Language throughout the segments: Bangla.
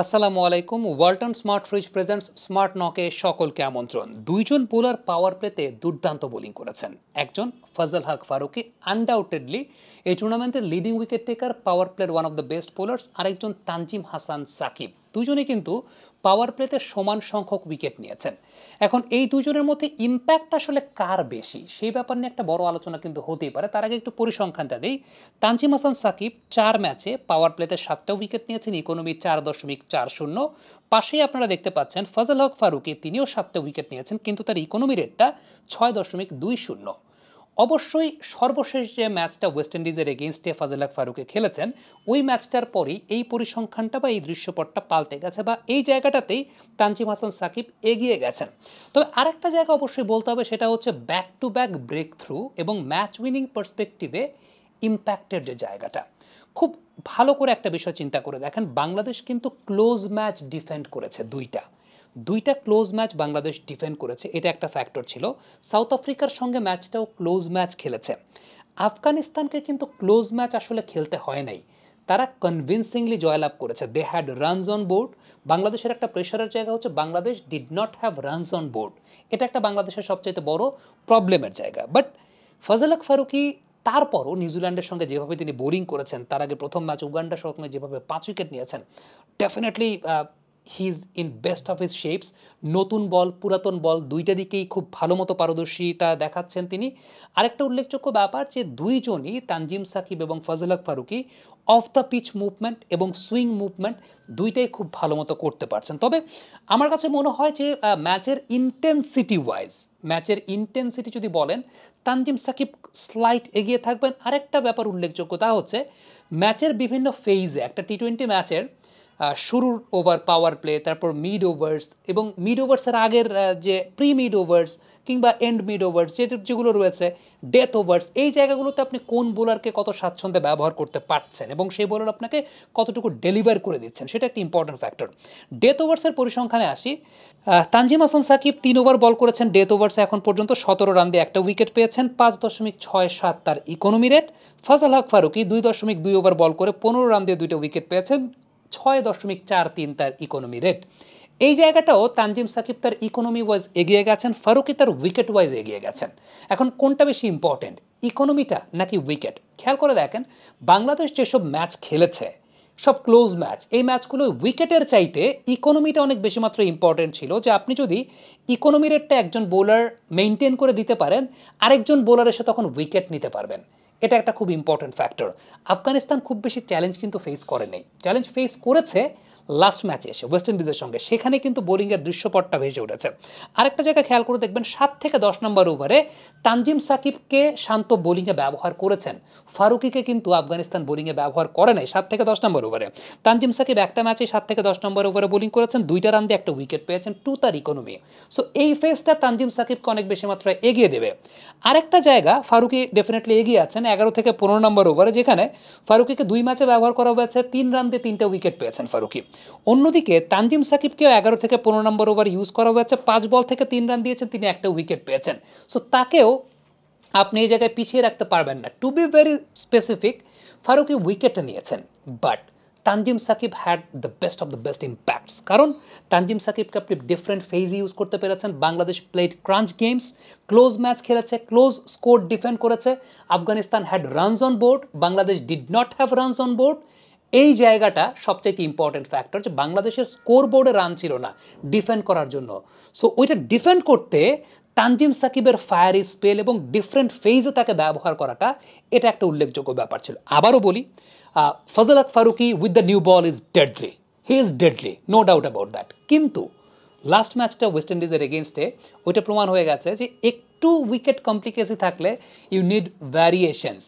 আসসালামু আলাইকুম। Walton smart fridge presents smart নকে সকলকে আমন্ত্রণ। দুইজন বোলার পাওয়ার প্লেতে দুর্দান্ত বোলিং করেছেন। একজন ফজল হক ফারুকি আনডাউটেডলি এই টুর্নামেন্টের লিডিং উইকেট টেকার, পাওয়ার প্লের one of the best bowlers. আরেকজন তানজিম হাসান সাকিব। দুজনেই কিন্তু পাওয়ার প্লেতে সমান সংখ্যক উইকেট নিয়েছেন। এখন এই দুজনের মধ্যে ইম্প্যাক্ট আসলে কার বেশি সেই ব্যাপার নিয়ে একটা বড় আলোচনা কিন্তু হতেই পারে। তার আগে একটু পরিসংখ্যানটা দিই। তানজিম হাসান সাকিব 4 ম্যাচে পাওয়ার প্লেতে 7টা উইকেট নিয়েছেন, ইকোনমি 4.40। পাশেই আপনারা দেখতে পাচ্ছেন ফজল হক ফারুকি, তিনিও 7টা উইকেট নিয়েছেন, কিন্তু তার ইকোনমি রেটটা 6.20। অবশ্যই সর্বশেষ যে ম্যাচটা ওয়েস্ট ইন্ডিজের এগেইনস্টে ফজল হক ফারুকি খেলেছেন, ওই ম্যাচটার পরই এই পরিসংখ্যানটা বা এই দৃশ্যপটটা পাল্টে গেছে, বা এই জায়গাটাতেই তানজিম হাসান সাকিব এগিয়ে গেছেন। তবে আরেকটা জায়গা অবশ্যই বলতে হবে, সেটা হচ্ছে back to back breakthrough এবং ম্যাচ উইনিং পার্সপেক্টিভে ইম্প্যাক্টের যে জায়গাটা। খুব ভালো করে একটা বিষয় চিন্তা করে দেখেন, বাংলাদেশ কিন্তু ক্লোজ ম্যাচ ডিফেন্ড করেছে দুইটা ক্লোজ ম্যাচ বাংলাদেশ ডিফেন্ড করেছে, এটা একটা ফ্যাক্টর ছিল। সাউথ আফ্রিকার সঙ্গে ম্যাচটাও ক্লোজ ম্যাচ খেলেছে। আফগানিস্তানকে কিন্তু ক্লোজ ম্যাচ আসলে খেলতে হয় নাই, তারা কনভিনসিংলি জয়লাভ করেছে। They had runs on board. বাংলাদেশের একটা প্রেশারের জায়গা হচ্ছে Bangladesh did not have runs on board. এটা একটা বাংলাদেশের সবচাইতে বড় প্রবলেমের জায়গা। বাট ফজল হক ফারুকি তারপরও নিউজিল্যান্ডের সঙ্গে যেভাবে তিনি বোলিং করেছেন, তার আগে প্রথম ম্যাচ উগান্ডার সঙ্গে যেভাবে 5 উইকেট নিয়েছেন, definitely he is in best of his shapes. নতুন বল, পুরাতন বল দুইটা দিকেই খুব ভালো মতো পারদর্শিতা দেখাচ্ছেন তিনি। আরেকটা উল্লেখযোগ্য ব্যাপার যে দুইজনই, তানজিম সাকিব এবং Fazal Haq Farooqi, off the pitch movement এবং সুইং মুভমেন্ট দুইটাই খুব ভালো মতো করতে পারছেন। তবে আমার কাছে মনে হয় যে ম্যাচের ইন্টেন্সিটি যদি বলেন, তানজিম সাকিব স্লাইট এগিয়ে থাকবেন। আরেকটা ব্যাপার উল্লেখযোগ্য, তা হচ্ছে ম্যাচের বিভিন্ন ফেজে, একটা টি-20 ম্যাচের শুরুর ওভার পাওয়ার প্লে, তারপর মিড ওভার্স এবং মিড ওভার্সের আগের যে প্রি মিড ওভার্স কিংবা এন্ড মিড ওভার্স যেগুলো রয়েছে, ডেথ ওভার্স, এই জায়গাগুলোতে আপনি কোন বোলারকে কত স্বাচ্ছন্দ্যে ব্যবহার করতে পারছেন এবং সেই বোলার আপনাকে কতটুকু ডেলিভার করে দিচ্ছেন, সেটা একটা ইম্পর্টেন্ট ফ্যাক্টর। ডেথ ওভার্সের পরিসংখ্যানে আসি। তানজিম হাসান সাকিব 3 ওভার বল করেছেন ডেথ ওভার্সে, এখন পর্যন্ত 17 রান দিয়ে একটা উইকেট পেয়েছেন, 5.67 তার economy rate. Fazal Haq Faruqui 2.2 over বল করে 15 রান দিয়ে 2টা উইকেট পেয়েছেন, 6.43 তার ইকোনমি রেট। এই জায়গাটাও তানজিম সাকিব তার ইকোনমি ওয়াইজ এগিয়ে গেছেন, ফারুকি তার উইকেট ওয়াইজ এগিয়ে গেছেন। এখন কোনটা বেশি ইম্পর্টেন্ট, ইকোনমিটা নাকি উইকেট? খেয়াল করে দেখেন, বাংলাদেশ যেসব ম্যাচ খেলেছে সব ক্লোজ ম্যাচ, এই ম্যাচগুলো উইকেটের চাইতে ইকোনমিটা অনেক বেশি মাত্র ইম্পর্টেন্ট ছিল। যে আপনি যদি ইকোনমি রেটটা একজন বোলার মেনটেন করে দিতে পারেন, আরেকজন বোলার এসে তখন উইকেট নিতে পারবেন। এটা একটা খুব ইম্পর্টেন্ট ফ্যাক্টর। আফগানিস্তান খুব বেশি চ্যালেঞ্জ কিন্তু ফেস করে নেই, চ্যালেঞ্জ ফেস করেছে লাস্ট ম্যাচে এসে ওয়েস্ট ইন্ডিজের সঙ্গে, সেখানে কিন্তু বোলিংয়ের দৃশ্যপটটা ভেসে উঠেছে। আরেকটা জায়গা খেয়াল করে দেখবেন, 7 থেকে 10 নম্বর ওভারে তানজিম সাকিবকে শান্ত বোলিংয়ে ব্যবহার করেছেন, ফারুকিকে কিন্তু আফগানিস্তান বোলিংয়ে ব্যবহার করে নাই 7 থেকে 10 নম্বর ওভারে। তানজিম সাকিব একটা ম্যাচে 7 থেকে 10 নম্বর ওভারে বোলিং করেছেন, 2টা রান দিয়ে একটা উইকেট পেয়েছেন, 2 তার ইকোনমি। সো এই ফেজটা তানজিম সাকিবকে অনেক বেশি মাত্রায় এগিয়ে দেবে। আরেকটা জায়গা, ফারুকি ডেফিনেটলি এগিয়ে আছেন 11 থেকে 15 নম্বর ওভারে, যেখানে ফারুকিকে 2 ম্যাচে ব্যবহার করা হয়েছে, 3 রান দিয়ে 3টা উইকেট পেয়েছেন ফারুকি। অন্যদিকে তানজিম সাকিবকেও 11 থেকে 15 নম্বর ওভার ইউজ করা হয়েছে, 5 বল থেকে 3 রান দিয়েছেন, তিনি একটা উইকেট পেয়েছেন। সো তাকেও আপনি এই জায়গায় পিছিয়ে রাখতে পারবেন না। To be very specific, Farooqi উইকেটটা নিয়েছেন, but Tanzim Sakib had the best of the best impacts. কারণ তানজিম সাকিবকে আপনি ডিফারেন্ট ফেজ ইউজ করতে পেরেছেন। Bangladesh played crunch games, close match খেলেছে, ক্লোজ স্কোর ডিফেন্ড করেছে। Afghanistan had runs on board, Bangladesh did not have runs on board. এই জায়গাটা সবচাইতে ইম্পর্টেন্ট ফ্যাক্টর, যে বাংলাদেশের স্কোর বোর্ডে রান ছিল না ডিফেন্ড করার জন্য। সো ওইটা ডিফেন্ড করতে তানজিম সাকিবের ফায়ারি স্পেল এবং ডিফারেন্ট ফেজে তাকে ব্যবহার করাটা, এটা একটা উল্লেখযোগ্য ব্যাপার ছিল। আবারও বলি, Fazal Haq Farooqi with the new ball is deadly, he is deadly, no doubt about that. কিন্তু লাস্ট ম্যাচটা ওয়েস্ট ইন্ডিজের এগেনস্টে ওইটা প্রমাণ হয়ে গেছে যে একটু উইকেট কমপ্লিকেসি থাকলে you need variations.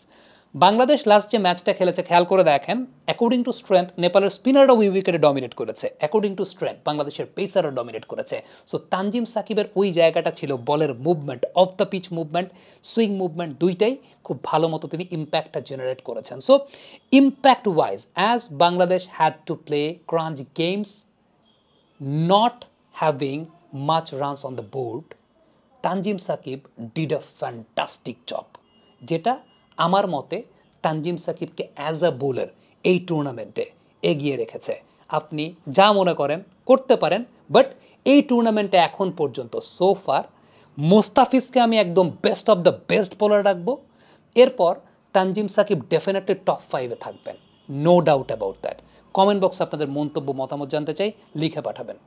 Bangladesh last যে ম্যাচটা খেলেছে খেয়াল করে দেখেন, অ্যাকর্ডিং টু স্ট্রেংথ নেপালের স্পিনাররা ওই উইকেটে ডমিনেট করেছে, অ্যাকর্ডিং টু স্ট্রেংথ বাংলাদেশের পেসাররা ডমিনেট করেছে। সো তানজিম সাকিবের ওই জায়গাটা ছিল বলের movement, off the pitch movement, swing movement, দুইটাই খুব ভালো মতো তিনি ইম্প্যাক্টটা জেনারেট করেছেন। So impact wise, as Bangladesh had to play crunch games, not having much runs on the board, Tanzim Sakib did a fantastic job, যেটা আমার মতে তানজিম সাকিবকে অ্যাজ আ বোলার এই টুর্নামেন্টে এগিয়ে রেখেছে। আপনি যা মনে করেন করতে পারেন, বাট এই টুর্নামেন্টে এখন পর্যন্ত সো ফার মোস্তাফিজকে আমি একদম best of the best bowler রাখবো। এরপর তানজিম সাকিব ডেফিনেটলি টপ 5-এ থাকবেন, no doubt about that. Comment বক্সে আপনাদের মন্তব্য মতামত জানতে চাই, লিখে পাঠাবেন।